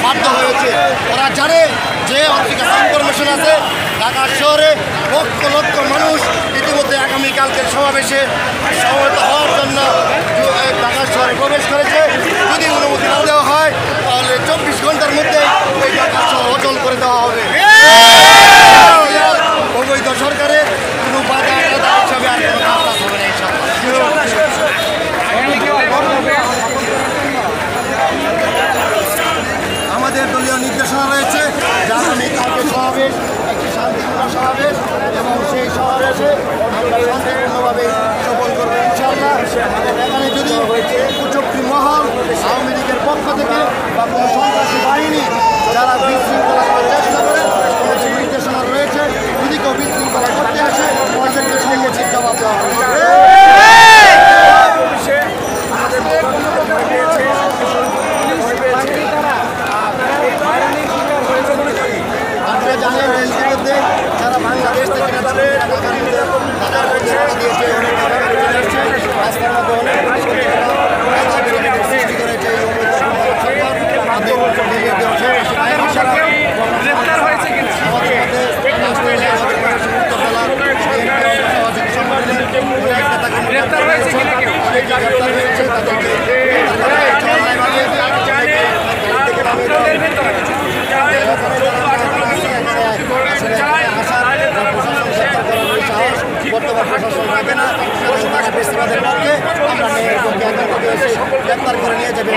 বাধ্য হয়েছে। ওরা জানে যে অপটিক্যাল ইনফরমেশন আছে ঢাকা শহরে লক্ষ লক্ষ মানুষ ইতিমধ্যে আগামীকালকের সমাবেশে সমবেত হওয়ার জন্য ঢাকা শহরে প্রবেশ করেছে। যদি অনুমতি না দেওয়া হয় তাহলে 24 ঘন্টার মধ্যে এই ঢাকা শহর অচল করে দেওয়া হবে। অবৈধ সরকারের কোনো বাধা হিসাবে আর কোনো কাজ হবে না ইনশাআল্লাহ। আমাদের দলীয় নির্দেশনা রয়েছে যে আগামীকালকে সমাবেশ একটি শান্তিপূর্ণ সমাবেশ এবং সেই সমাবেশে আমরা শান্তিপূর্ণভাবে সফল করবো ইনশাআল্লাহ। এখানে যদি কুচক্রী মহল আওয়ামী লীগের পক্ষ থেকে বা কোনো সন্ত্রাসী বাহিনী যারা বিশৃঙ্খলা করার চেষ্টা করে যে নির্দেশনা রয়েছে যদি কেউ বিশৃঙ্খলা করতে আসে তাদেরকে সম্মুখীন জবাব দেওয়া হবে। জানেন ইতিমধ্যে যারা বাংলাদেশ থেকে বর্তমান প্রশাসন রাখে না তারা বেশিরভাগের পক্ষে আমরা গ্রেপ্তার করে নিয়ে যাবে।